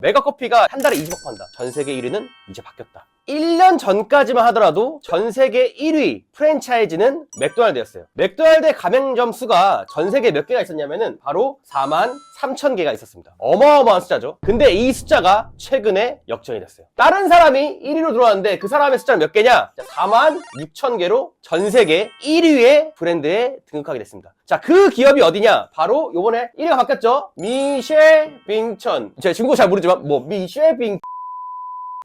메가커피가 한 달에 20억 판다. 전 세계 1위는 이제 바뀌었다. 1년 전까지만 하더라도 전 세계 1위 프랜차이즈는 맥도날드였어요. 맥도날드의 가맹점 수가 전 세계에 몇 개가 있었냐면은 바로 43,000개가 있었습니다. 어마어마한 숫자죠. 근데 이 숫자가 최근에 역전이 됐어요. 다른 사람이 1위로 들어왔는데 그 사람의 숫자는 몇 개냐? 46,000개로 전 세계 1위의 브랜드에 등극하게 됐습니다. 자, 그 기업이 어디냐? 바로 요번에 1위가 바뀌었죠? 미쉐빙천. 제가 중국어 잘 모르지만 미쉐빙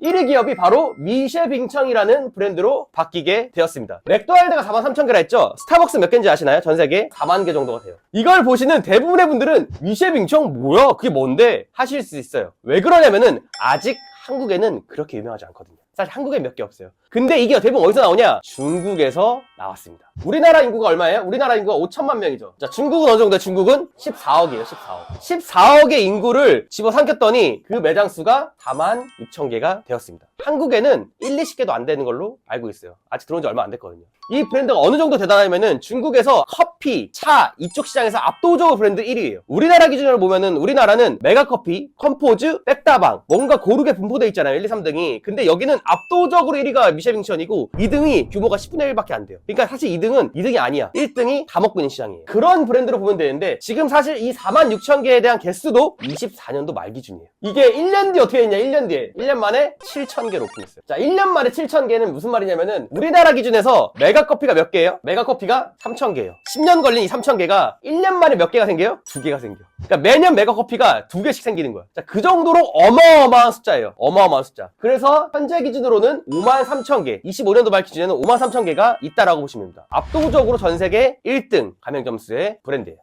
1위 기업이 바로 미쉐빙천이라는 브랜드로 바뀌게 되었습니다. 맥도날드가 43,000개라 했죠? 스타벅스 몇 개인지 아시나요? 전 세계 4만 개 정도가 돼요. 이걸 보시는 대부분의 분들은 미쉐빙천 뭐야? 그게 뭔데? 하실 수 있어요. 왜 그러냐면은 아직 한국에는 그렇게 유명하지 않거든요. 사실 한국에 몇 개 없어요. 근데 이게 대부분 어디서 나오냐? 중국에서 나왔습니다. 우리나라 인구가 얼마예요? 우리나라 인구가 5천만 명이죠. 자, 중국은 어느 정도야? 중국은 14억이에요. 14억. 14억의 인구를 집어삼켰더니 그 매장 수가 46,000개가 되었습니다. 한국에는 1, 20개도 안 되는 걸로 알고 있어요. 아직 들어온 지 얼마 안 됐거든요. 이 브랜드가 어느 정도 대단하냐면은 중국에서 커피, 차 이쪽 시장에서 압도적으로 브랜드 1위예요. 우리나라 기준으로 보면은 우리나라는 메가커피, 컴포즈, 백다방 뭔가 고르게 분포되어 있잖아요. 1, 2, 3등이. 근데 여기는 압도적으로 1위가 미쉐빙천이고 2등이 규모가 10분의 1밖에 안 돼요. 그러니까 사실 2등은 2등이 아니야. 1등이 다 먹고 있는 시장이에요. 그런 브랜드로 보면 되는데 지금 사실 이 46,000개에 대한 개수도 24년도 말 기준이에요. 이게 1년 뒤에 어떻게 됐냐? 1년 뒤에 1년 만에 7,000개로 오픈했어요. 자, 1년 만에 7,000개는 무슨 말이냐면은 우리나라 기준에서 메가커피가 몇 개예요? 메가커피가 3,000개예요. 10년 걸린 이 3,000개가 1년 만에 몇 개가 생겨요? 2개가 생겨. 그러니까 매년 메가커피가 2개씩 생기는 거야. 자, 그 정도로 어마어마한 숫자예요. 어마어마한 숫자. 그래서 현재 기준으로는 53,000개, 25년도 말 기준에는 53,000개가 있다라고 보시면 됩니다. 압도적으로 전 세계 1등 가맹점 수의 브랜드예요.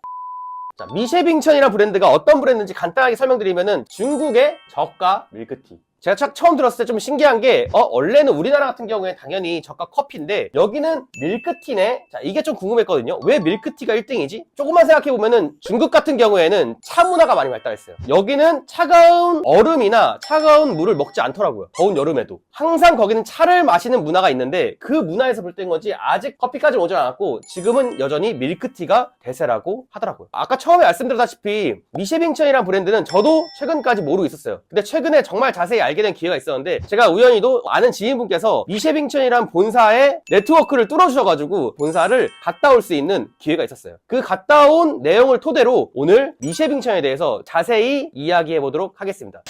자, 미쉐빙천이라는 브랜드가 어떤 브랜드인지 간단하게 설명드리면은 중국의 저가 밀크티. 제가 딱 처음 들었을 때 좀 신기한 게 원래는 우리나라 같은 경우에 당연히 저가 커피인데 여기는 밀크티네. 자, 이게 좀 궁금했거든요. 왜 밀크티가 1등이지? 조금만 생각해보면은 중국 같은 경우에는 차 문화가 많이 발달했어요. 여기는 차가운 얼음이나 차가운 물을 먹지 않더라고요. 더운 여름에도. 항상 거기는 차를 마시는 문화가 있는데 그 문화에서 볼 때인 건지 아직 커피까지 오지 않았고 지금은 여전히 밀크티가 대세라고 하더라고요. 아까 처음에 말씀드렸다시피 미쉐빙천이라는 브랜드는 저도 최근까지 모르고 있었어요. 근데 최근에 정말 자세히 알게 된 기회가 있었는데 제가 우연히도 아는 지인분께서 미쉐빙천이란 본사의 네트워크를 뚫어주셔가지고 본사를 갔다 올 수 있는 기회가 있었어요. 그 갔다 온 내용을 토대로 오늘 미쉐빙천에 대해서 자세히 이야기해 보도록 하겠습니다.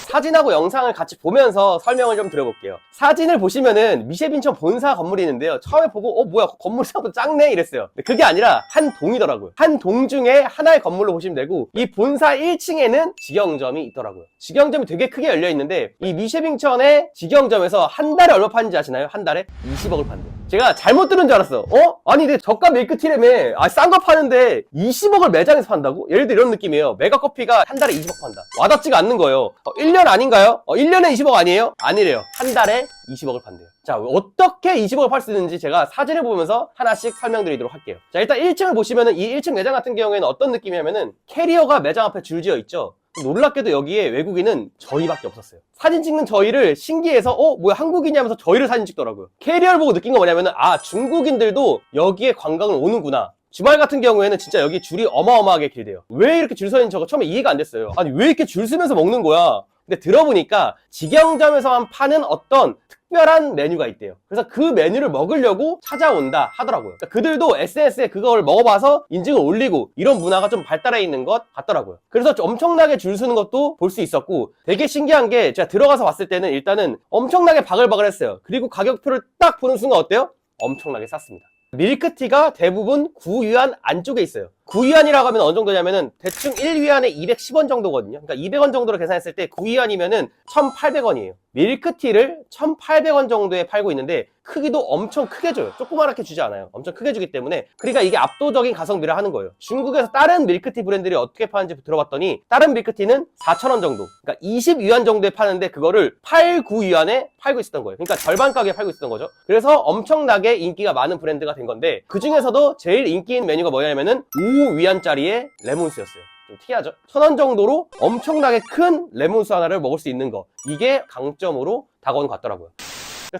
사진하고 영상을 같이 보면서 설명을 좀 드려볼게요. 사진을 보시면은 미쉐빙천 본사 건물이 있는데요. 처음에 보고 뭐야 건물이 생각보다 작네 이랬어요. 근데 그게 아니라 한 동이더라고요. 한 동 중에 하나의 건물로 보시면 되고 이 본사 1층에는 직영점이 있더라고요. 직영점이 되게 크게 열려 있는데 이 미쉐빙천의 직영점에서 한 달에 얼마 파는지 아시나요? 한 달에 20억을 판대요. 제가 잘못 들은 줄 알았어. 아니 근데 저가 밀크티라며 싼 거 파는데 20억을 매장에서 판다고? 예를 들어 이런 느낌이에요. 메가커피가 한 달에 20억 판다. 와닿지가 않는 거예요. 1년 아닌가요? 1년에 20억 아니에요? 아니래요. 한 달에 20억을 판대요. 자, 어떻게 20억을 팔 수 있는지 제가 사진을 보면서 하나씩 설명드리도록 할게요. 자, 일단 1층을 보시면은 이 1층 매장 같은 경우에는 어떤 느낌이냐면은 캐리어가 매장 앞에 줄지어 있죠. 놀랍게도 여기에 외국인은 저희밖에 없었어요. 사진 찍는 저희를 신기해서 뭐야 한국인이냐면서 저희를 사진 찍더라고요. 캐리어를 보고 느낀 거 뭐냐면은 중국인들도 여기에 관광을 오는구나. 주말 같은 경우에는 진짜 여기 줄이 어마어마하게 길대요. 왜 이렇게 줄 서 있는지 저거 처음에 이해가 안 됐어요. 아니 왜 이렇게 줄 서면서 먹는 거야? 근데 들어보니까 직영점에서만 파는 어떤 특별한 메뉴가 있대요. 그래서 그 메뉴를 먹으려고 찾아온다 하더라고요. 그러니까 그들도 SNS에 그걸 먹어봐서 인증을 올리고 이런 문화가 좀 발달해 있는 것 같더라고요. 그래서 엄청나게 줄 서는 것도 볼 수 있었고 되게 신기한 게 제가 들어가서 봤을 때는 일단은 엄청나게 바글바글 했어요. 그리고 가격표를 딱 보는 순간 어때요? 엄청나게 쌌습니다. 밀크티가 대부분 9위안 안쪽에 있어요. 9위안이라고 하면 어느 정도냐면은 대충 1위안에 210원 정도거든요. 그러니까 200원 정도로 계산했을 때 9위안이면은 1,800원이에요. 밀크티를 1,800원 정도에 팔고 있는데 크기도 엄청 크게 줘요. 조그맣게 주지 않아요. 엄청 크게 주기 때문에 그러니까 이게 압도적인 가성비를 하는 거예요. 중국에서 다른 밀크티 브랜드들이 어떻게 파는지 들어봤더니 다른 밀크티는 4,000원 정도, 그러니까 20위안 정도에 파는데 그거를 8, 9위안에 팔고 있었던 거예요. 그러니까 절반 가격에 팔고 있었던 거죠. 그래서 엄청나게 인기가 많은 브랜드가 된 건데 그 중에서도 제일 인기 있는 메뉴가 뭐냐면은 5위안짜리의 레몬수였어요. 좀 특이하죠? 1,000원 정도로 엄청나게 큰 레몬수 하나를 먹을 수 있는 거, 이게 강점으로 다가오는 것 같더라고요.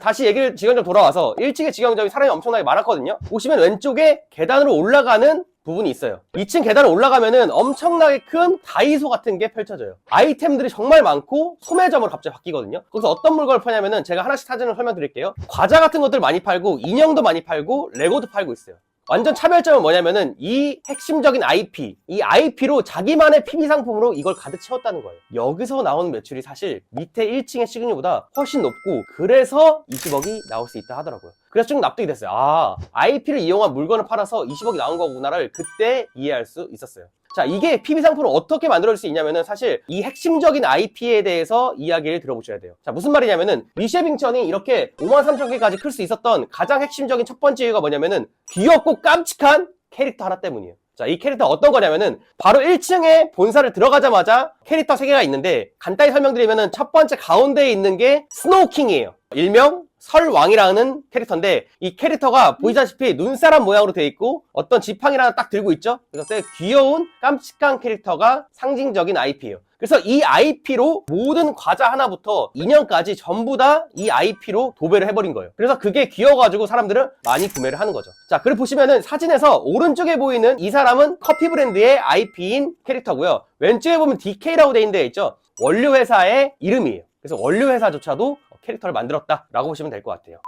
다시 직영점 돌아와서 1층에 직영점이 사람이 엄청나게 많았거든요. 보시면 왼쪽에 계단으로 올라가는 부분이 있어요. 2층 계단을 올라가면은 엄청나게 큰 다이소 같은 게 펼쳐져요. 아이템들이 정말 많고 소매점으로 갑자기 바뀌거든요. 거기서 어떤 물건을 파냐면은 제가 하나씩 사진을 설명드릴게요. 과자 같은 것들 많이 팔고 인형도 많이 팔고 레고도 팔고 있어요. 완전 차별점은 뭐냐면은 이 핵심적인 IP, 이 IP로 자기만의 PB 상품으로 이걸 가득 채웠다는 거예요. 여기서 나오는 매출이 사실 밑에 1층의 시그니보다 훨씬 높고, 그래서 20억이 나올 수 있다 하더라고요. 그래서 좀 납득이 됐어요. 아, IP를 이용한 물건을 팔아서 20억이 나온 거구나를 그때 이해할 수 있었어요. 자, 이게 PB 상품을 어떻게 만들어줄 수 있냐면은 사실 이 핵심적인 IP에 대해서 이야기를 들어보셔야 돼요. 자, 무슨 말이냐면은 미쉐빙천이 이렇게 53,000개까지 클 수 있었던 가장 핵심적인 첫 번째 이유가 뭐냐면은 귀엽고 깜찍한 캐릭터 하나 때문이에요. 자, 이 캐릭터 어떤 거냐면은 바로 1층에 본사를 들어가자마자 캐릭터 3개가 있는데, 간단히 설명드리면은 첫 번째 가운데에 있는 게 스노우킹이에요. 일명 설왕이라는 캐릭터인데, 이 캐릭터가 보이다시피 눈사람 모양으로 되어 있고 어떤 지팡이를 하나 딱 들고 있죠. 그래서 되게 귀여운 깜찍한 캐릭터가 상징적인 IP예요. 그래서 이 IP로 모든 과자 하나부터 인형까지 전부 다 이 IP로 도배를 해버린 거예요. 그래서 그게 귀여워가지고 사람들은 많이 구매를 하는 거죠. 자, 그리고 보시면은 사진에서 오른쪽에 보이는 이 사람은 커피 브랜드의 IP인 캐릭터고요. 왼쪽에 보면 DK라고 되어 있는 데 있죠. 원료 회사의 이름이에요. 그래서 원료 회사조차도 캐릭터를 만들었다라고 보시면 될 것 같아요.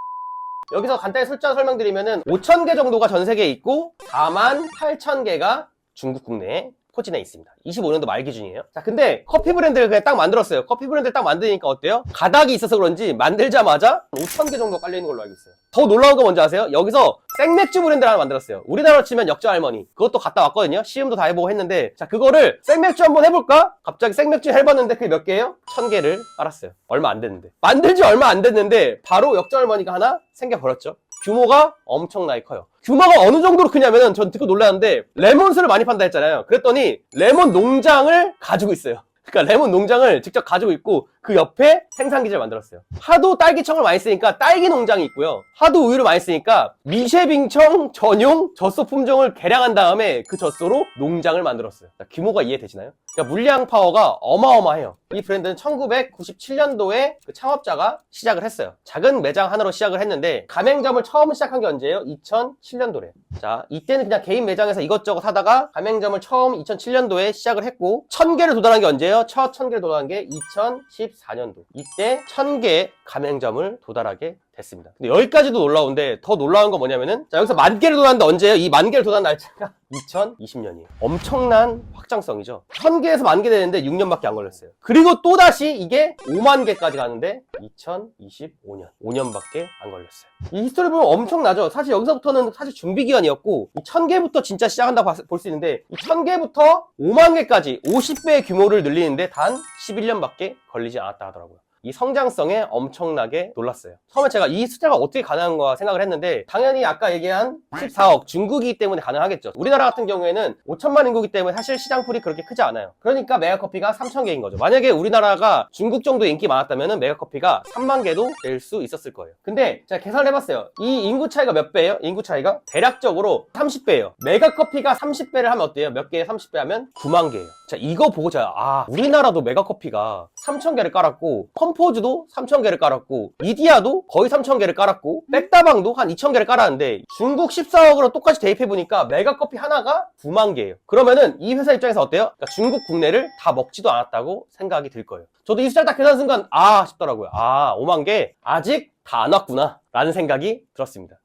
여기서 간단히 숫자 설명드리면은 5,000개 정도가 전 세계에 있고 48,000개가 중국 국내에 포진해 있습니다. 25년도 말 기준이에요. 자, 근데 커피 브랜드를 그냥 딱 만들었어요. 커피 브랜드를 딱 만드니까 어때요? 가닥이 있어서 그런지 만들자마자 5,000개 정도 깔려있는 걸로 알고 있어요. 더 놀라운 거 뭔지 아세요? 여기서 생맥주 브랜드를 하나 만들었어요. 우리나라로 치면 역전 할머니. 그것도 갔다 왔거든요. 시음도 다 해보고 했는데, 자, 그거를 생맥주 한번 해볼까? 갑자기 생맥주 해봤는데 그게 몇 개예요? 1,000개를 깔았어요. 얼마 안 됐는데. 만들지 얼마 안 됐는데 바로 역전 할머니가 하나 생겨버렸죠. 규모가 엄청나게 커요. 규모가 어느 정도로 크냐면은 전 듣고 놀랐는데, 레몬수를 많이 판다 했잖아요. 그랬더니 레몬 농장을 가지고 있어요. 그러니까 레몬 농장을 직접 가지고 있고 그 옆에 생산기지를 만들었어요. 하도 딸기청을 많이 쓰니까 딸기 농장이 있고요. 하도 우유를 많이 쓰니까 미쉐빙청 전용 젖소 품종을 개량한 다음에 그 젖소로 농장을 만들었어요. 자, 규모가 이해되시나요? 그러니까 물량 파워가 어마어마해요. 이 브랜드는 1997년도에 그 창업자가 시작을 했어요. 작은 매장 하나로 시작을 했는데, 가맹점을 처음 시작한 게 언제예요? 2007년도래. 자, 이때는 그냥 개인 매장에서 이것저것 하다가 가맹점을 처음 2007년도에 시작을 했고, 1,000개를 도달한 게 언제예요? 첫 1,000개를 도달한 게 2014년도. 이때 1,000개 가맹점을 도달하게 됐습니다. 근데 여기까지도 놀라운데, 더 놀라운 건 뭐냐면은, 자, 여기서 10,000개를 도달한데 언제예요? 이 10,000개를 도달한 날짜가 2020년이에요. 엄청난 확장성이죠. 1,000개에서 10,000개 되는데 6년밖에 안 걸렸어요. 그리고 또다시 이게 50,000개까지 가는데 2025년. 5년밖에 안 걸렸어요. 이 히스토리 보면 엄청나죠? 사실 여기서부터는 사실 준비기간이었고, 이 1,000개부터 진짜 시작한다고 볼 수 있는데, 이 1,000개부터 50,000개까지 50배의 규모를 늘리는데 단 11년밖에 걸리지 않았다 하더라고요. 이 성장성에 엄청나게 놀랐어요. 처음에 제가 이 숫자가 어떻게 가능한가 생각을 했는데, 당연히 아까 얘기한 14억 중국이기 때문에 가능하겠죠. 우리나라 같은 경우에는 5천만 인구이기 때문에 사실 시장풀이 그렇게 크지 않아요. 그러니까 메가커피가 3,000개인 거죠. 만약에 우리나라가 중국 정도 인기 많았다면 메가커피가 3만 개도 될 수 있었을 거예요. 근데 제가 계산을 해봤어요. 이 인구 차이가 몇 배예요? 인구 차이가 대략적으로 30배예요. 메가커피가 30배를 하면 어때요? 몇 개에 30배 하면 9만 개예요. 자, 이거 보고 제가 우리나라도 메가커피가 3,000개를 깔았고, 컴포즈도 3,000개를 깔았고, 이디야도 거의 3,000개를 깔았고, 백다방도 한 2,000개를 깔았는데, 중국 14억으로 똑같이 대입해보니까 메가커피 하나가 9만 개예요. 그러면은 이 회사 입장에서 어때요? 그러니까 중국 국내를 다 먹지도 않았다고 생각이 들 거예요. 저도 이 숫자를 딱 계산 순간 싶더라고요. 5만 개 아직 다 안 왔구나 라는 생각이 들었습니다.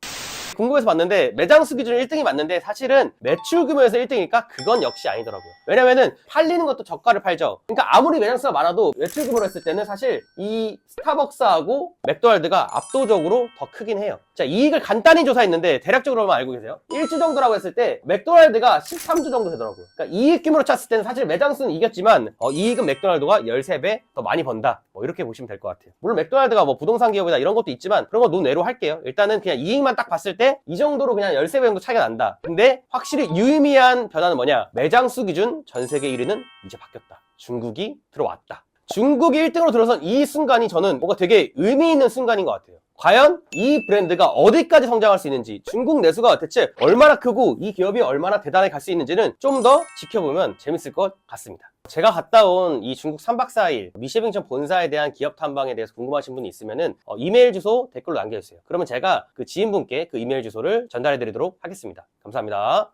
궁금해서 봤는데, 매장 수 기준 1등이 맞는데 사실은 매출 규모에서 1등이니까 그건 역시 아니더라고요. 왜냐면은 팔리는 것도 저가를 팔죠. 그러니까 아무리 매장 수가 많아도 매출 규모로 했을 때는 사실 이 스타벅스하고 맥도날드가 압도적으로 더 크긴 해요. 자, 이익을 간단히 조사했는데 대략적으로만 알고 계세요? 1주 정도라고 했을 때 맥도날드가 13주 정도 되더라고요. 그러니까 이익 규모로 찼을 때는 사실 매장 수는 이겼지만 이익은 맥도날드가 13배 더 많이 번다, 이렇게 보시면 될 것 같아요. 물론 맥도날드가 부동산 기업이나 이런 것도 있지만 그런 거 논외로 할게요. 일단은 그냥 이익만 딱 봤을 때 이 정도로 그냥 13배 정도 차이가 난다. 근데 확실히 유의미한 변화는 뭐냐? 매장 수 기준 전 세계 1위는 이제 바뀌었다. 중국이 들어왔다. 중국이 1등으로 들어선 이 순간이 저는 뭔가 되게 의미 있는 순간인 것 같아요. 과연 이 브랜드가 어디까지 성장할 수 있는지, 중국 내수가 대체 얼마나 크고 이 기업이 얼마나 대단하게 갈 수 있는지는 좀 더 지켜보면 재밌을 것 같습니다. 제가 갔다 온 이 중국 3박 4일 미쉐빙천 본사에 대한 기업 탐방에 대해서 궁금하신 분이 있으면은 이메일 주소 댓글로 남겨주세요. 그러면 제가 그 지인분께 그 이메일 주소를 전달해 드리도록 하겠습니다. 감사합니다.